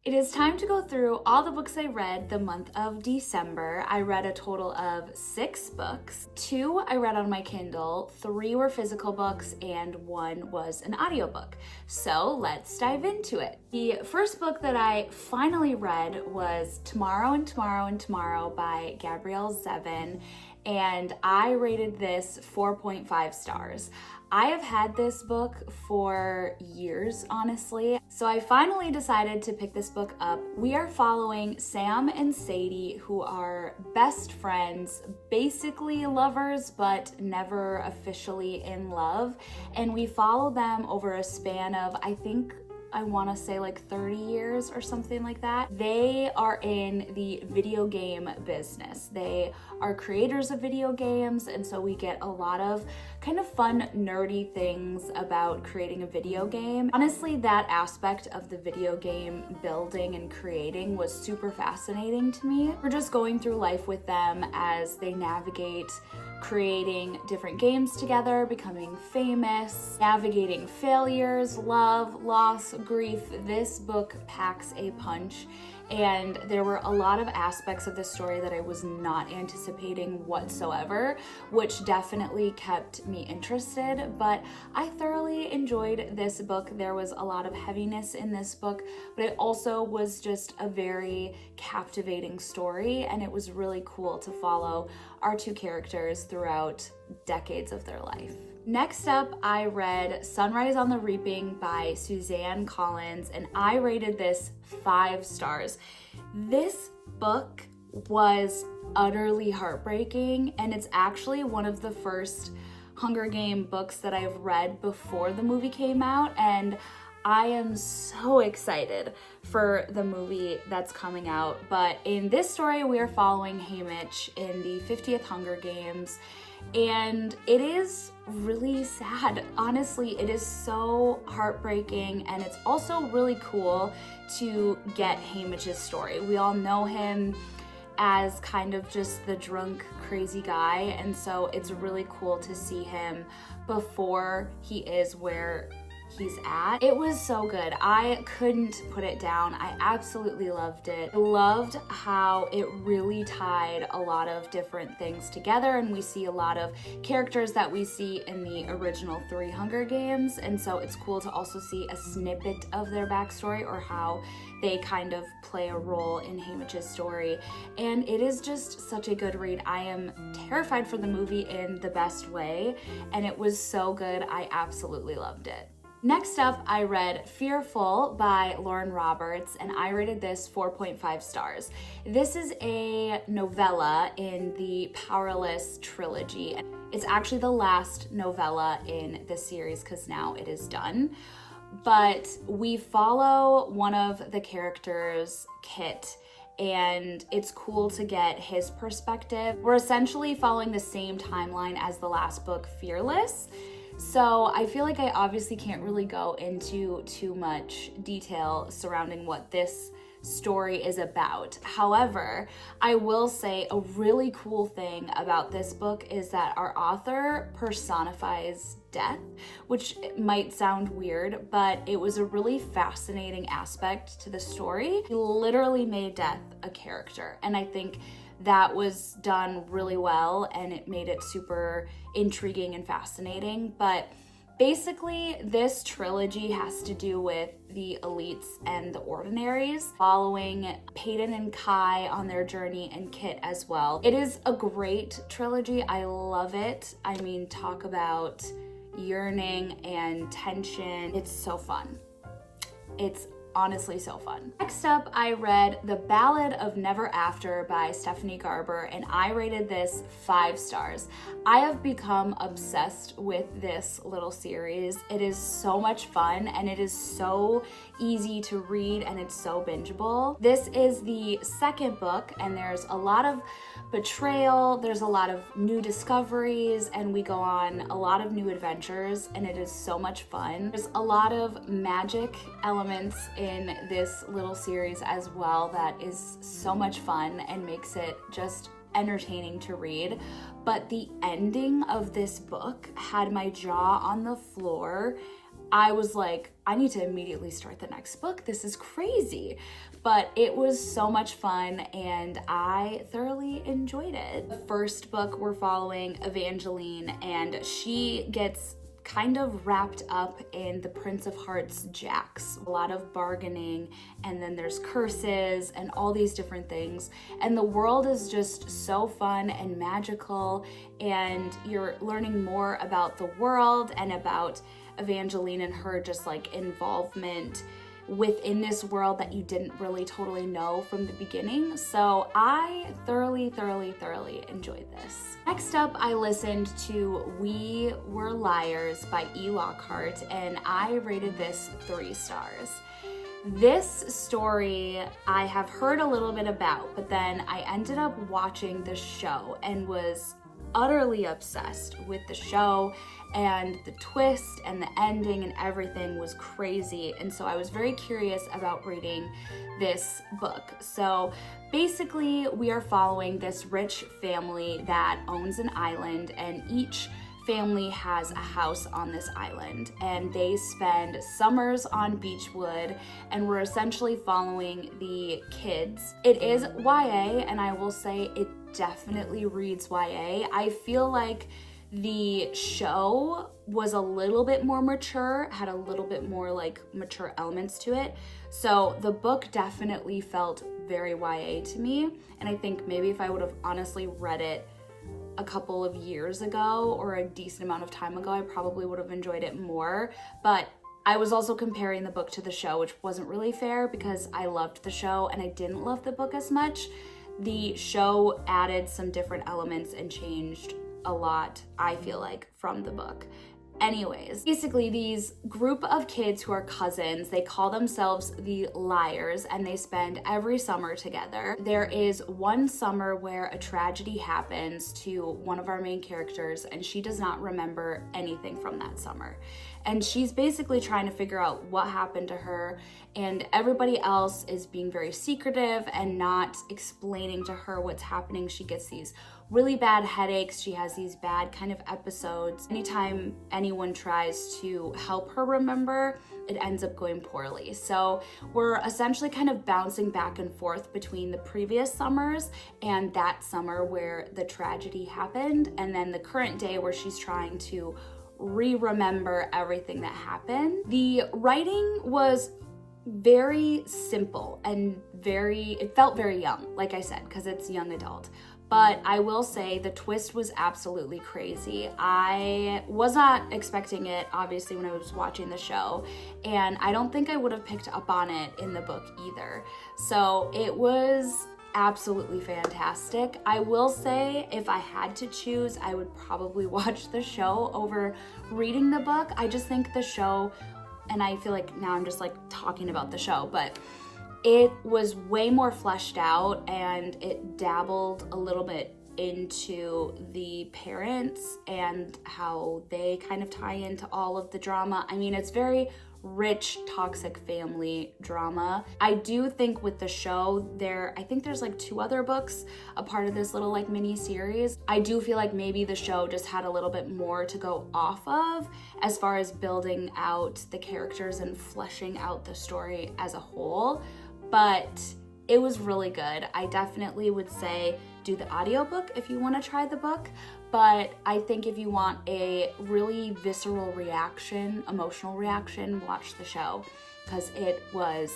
It is time to go through all the books I read the month of December. I read a total of 6 books. 2 I read on my Kindle, 3 were physical books, and 1 was an audiobook. So let's dive into it. The first book that I finally read was Tomorrow and Tomorrow and Tomorrow by Gabrielle Zevin, and I rated this 4.5 stars. I have had this book for years, honestly, so I finally decided to pick this book up. We are following Sam and Sadie, who are best friends, basically lovers, but never officially in love, and we follow them over a span of, I want to say like 30 years or something like that. They are in the video game business. They are creators of video games, and so we get a lot of kind of fun, nerdy things about creating a video game. Honestly, that aspect of the video game building and creating was super fascinating to me. We're just going through life with them as they navigate creating different games together, becoming famous, navigating failures, love, loss, grief. This book packs a punch, and there were a lot of aspects of this story that I was not anticipating whatsoever, which definitely kept me interested, but I thoroughly enjoyed this book. There was a lot of heaviness in this book, but it also was just a very captivating story, and it was really cool to follow our 2 characters throughout decades of their life. Next up, I read Sunrise on the Reaping by Suzanne Collins, and I rated this 5 stars. This book was utterly heartbreaking, and it's actually one of the first Hunger Game books that I've read before the movie came out, and I am so excited for the movie that's coming out. But in this story, we are following Haymitch in the 50th Hunger Games, and it is really sad. Honestly, it is so heartbreaking, and it's also really cool to get Haymitch's story. We all know him as kind of just the drunk, crazy guy, and so it's really cool to see him before he is where he's at. It was so good. I couldn't put it down. I absolutely loved it. I loved how it really tied a lot of different things together, and we see a lot of characters that we see in the original 3 Hunger Games, and so it's cool to also see a snippet of their backstory or how they kind of play a role in Haymitch's story, and it is just such a good read. I am terrified for the movie in the best way, and it was so good. I absolutely loved it. Next up, I read Fearful by Lauren Roberts, and I rated this 4.5 stars. This is a novella in the Powerless trilogy. It's actually the last novella in the series because now it is done. But we follow one of the characters, Kit, and it's cool to get his perspective. We're essentially following the same timeline as the last book, Fearless. So I feel like I obviously can't really go into too much detail surrounding what this story is about. However, I will say a really cool thing about this book is that our author personifies death, which might sound weird, but it was a really fascinating aspect to the story. He literally made death a character, and I think that was done really well, and it made it super intriguing and fascinating. But basically, this trilogy has to do with the elites and the ordinaries, following Peyton and Kai on their journey, and Kit as well. It is a great trilogy. I love it. I mean, talk about yearning and tension. It's so fun. It's honestly so fun. Next up, I read The Ballad of Never After by Stephanie Garber, and I rated this 5 stars. I have become obsessed with this little series. It is so much fun, and it is so easy to read, and it's so bingeable. This is the second book, and there's a lot of betrayal, there's a lot of new discoveries, and we go on a lot of new adventures, and it is so much fun. There's a lot of magic elements in this little series as well that is so much fun and makes it just entertaining to read. But the ending of this book had my jaw on the floor. I was like, I need to immediately start the next book. This is crazy. but it was so much fun and I thoroughly enjoyed it. The first book we're following Evangeline, and she gets kind of wrapped up in the Prince of Hearts Jax. A lot of bargaining, and then there's curses and all these different things. And the world is just so fun and magical, and you're learning more about the world and about Evangeline and her just like involvement within this world that you didn't really totally know from the beginning. So I thoroughly enjoyed this. Next up, I listened to We Were Liars by E. Lockhart, and I rated this 3 stars. This story I have heard a little bit about, but then I ended up watching the show and was utterly obsessed with the show, and the twist and the ending and everything was crazy, and so I was very curious about reading this book. So basically we are following this rich family that owns an island, and each family has a house on this island, and they spend summers on Beechwood, and we're essentially following the kids. It is YA, and I will say it definitely reads YA. I feel like the show was a little bit more mature, had a little bit more like mature elements to it. So the book definitely felt very YA to me, and I think maybe if I would have honestly read it a couple of years ago or a decent amount of time ago, I probably would have enjoyed it more. But I was also comparing the book to the show, which wasn't really fair because I loved the show and I didn't love the book as much. The show added some different elements and changed a lot, I feel like, from the book. Anyways, basically these group of kids who are cousins, they call themselves the Liars, and they spend every summer together. There is one summer where a tragedy happens to one of our main characters, and she does not remember anything from that summer. And she's basically trying to figure out what happened to her, and everybody else is being very secretive and not explaining to her what's happening. She gets these really bad headaches. She has these bad kind of episodes. Anytime anyone tries to help her remember, it ends up going poorly. So we're essentially kind of bouncing back and forth between the previous summers and that summer where the tragedy happened, and then the current day where she's trying to remember everything that happened. The writing was very simple and it felt very young, like I said, because it's young adult. But I will say the twist was absolutely crazy. I was not expecting it, obviously, when I was watching the show, and I don't think I would have picked up on it in the book either. So it was absolutely fantastic. I will say if I had to choose, I would probably watch the show over reading the book. I just think the show, and I feel like now I'm just like talking about the show, but it was way more fleshed out, and it dabbled a little bit into the parents and how they kind of tie into all of the drama. I mean, it's very rich, toxic family drama. I do think with the show, I think there's like 2 other books a part of this little like mini series. I do feel like maybe the show just had a little bit more to go off of as far as building out the characters and fleshing out the story as a whole, but it was really good. I definitely would say do the audiobook if you want to try the book, but I think if you want a really visceral reaction, emotional reaction, watch the show, because it was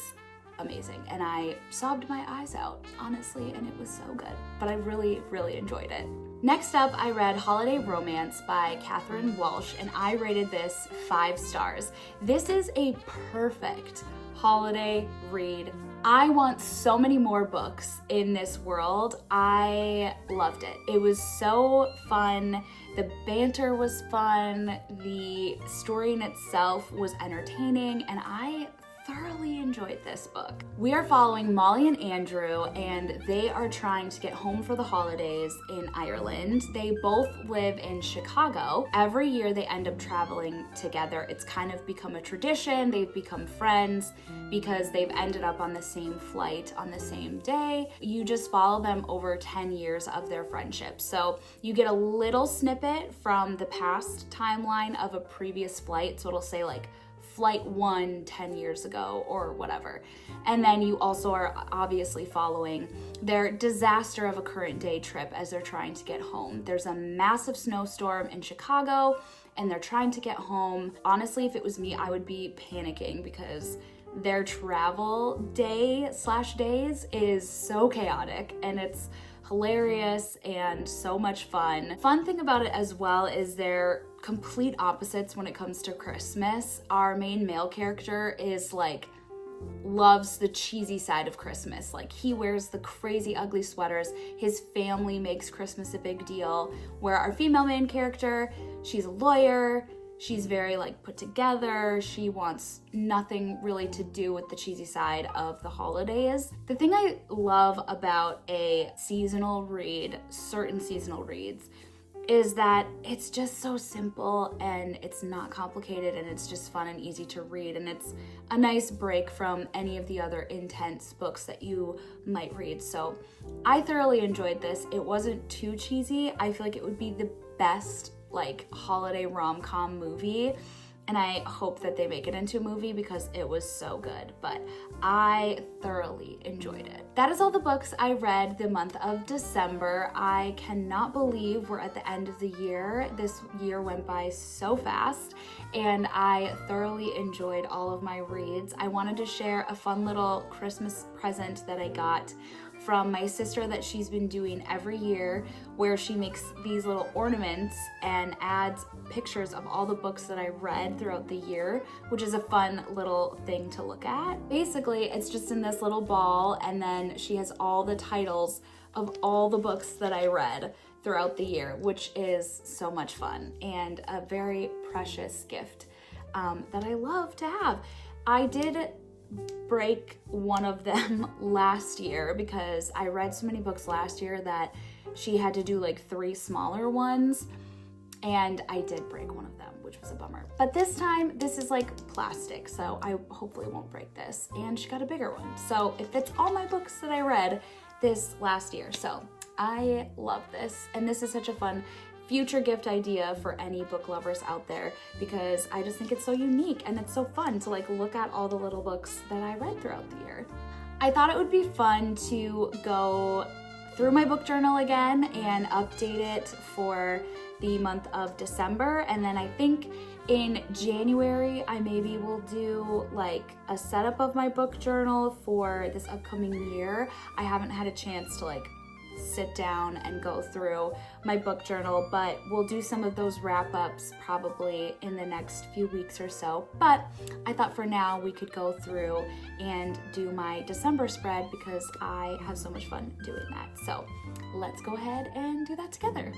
amazing. And I sobbed my eyes out, honestly, and it was so good. But I really enjoyed it. Next up, I read Holiday Romance by Catherine Walsh, and I rated this 5 stars. This is a perfect holiday read. I want so many more books in this world. I loved it. It was so fun. The banter was fun. The story in itself was entertaining, and I thoroughly enjoyed this book. We are following Molly and Andrew, and they are trying to get home for the holidays in Ireland. They both live in Chicago. Every year they end up traveling together. It's kind of become a tradition. They've become friends because they've ended up on the same flight on the same day. You just follow them over 10 years of their friendship. So you get a little snippet from the past timeline of a previous flight. So it'll say like Flight 1 10 years ago or whatever. And then you also are obviously following their disaster of a current day trip as they're trying to get home. There's a massive snowstorm in Chicago and they're trying to get home. Honestly, if it was me, I would be panicking because their travel day/days is so chaotic and it's hilarious and so much fun. Fun thing about it as well is they're complete opposites when it comes to Christmas. Our main male character is like loves the cheesy side of Christmas. Like he wears the crazy ugly sweaters. His family makes Christmas a big deal. Where our female main character, she's a lawyer. She's very like put together. She wants nothing really to do with the cheesy side of the holidays. The thing I love about a seasonal read, certain seasonal reads, is that it's just so simple and it's not complicated and it's just fun and easy to read, and it's a nice break from any of the other intense books that you might read. So I thoroughly enjoyed this. It wasn't too cheesy. I feel like it would be the best like holiday rom-com movie, and I hope that they make it into a movie because it was so good, but I thoroughly enjoyed it. That is all the books I read the month of December. I cannot believe we're at the end of the year. This year went by so fast, and I thoroughly enjoyed all of my reads. I wanted to share a fun little Christmas present that I got from my sister that she's been doing every year, where she makes these little ornaments and adds pictures of all the books that I read throughout the year, which is a fun little thing to look at. Basically, it's just in this little ball, and then she has all the titles of all the books that I read throughout the year, which is so much fun and a very precious gift that I love to have. I did break one of them last year because I read so many books last year that she had to do like 3 smaller ones, and I did break one of them, which was a bummer. But this time, this is like plastic, so I hopefully won't break this, and she got a bigger one. So it fits all my books that I read this last year. So I love this, and this is such a fun future gift idea for any book lovers out there, because I just think it's so unique and it's so fun to like look at all the little books that I read throughout the year. I thought it would be fun to go through my book journal again and update it for the month of December, and then I think in January I maybe will do like a setup of my book journal for this upcoming year. I haven't had a chance to like sit down and go through my book journal, but we'll do some of those wrap-ups probably in the next few weeks or so. But I thought for now we could go through and do my December spread because I have so much fun doing that. So let's go ahead and do that together.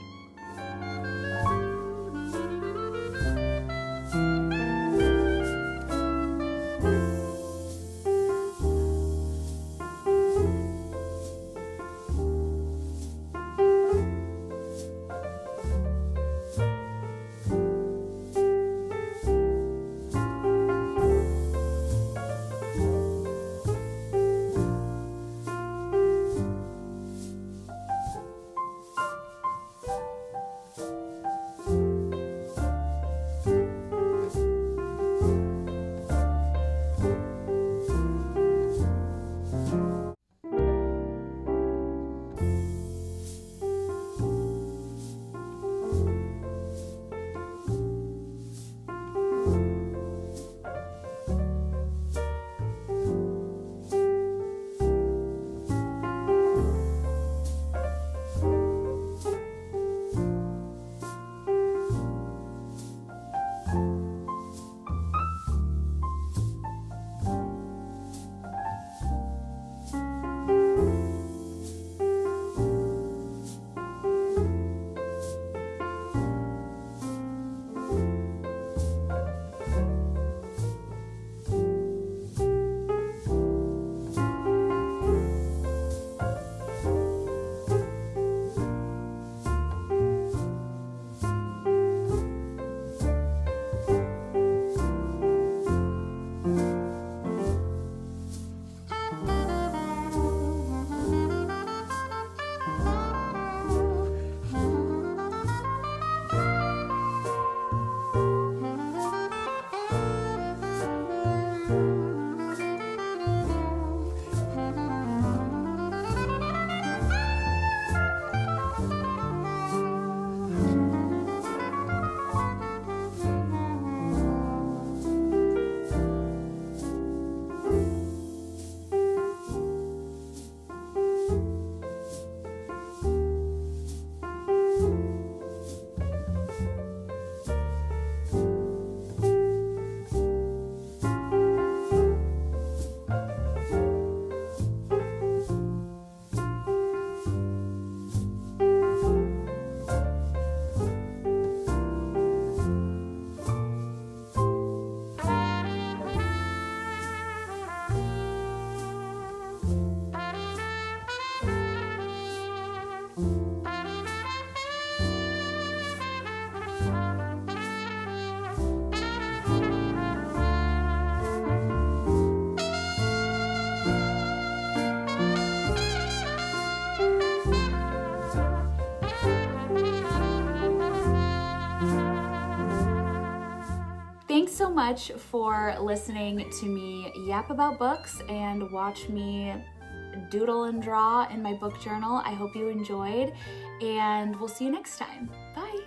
Thanks so much for listening to me yap about books and watch me doodle and draw in my book journal. I hope you enjoyed, and we'll see you next time. Bye.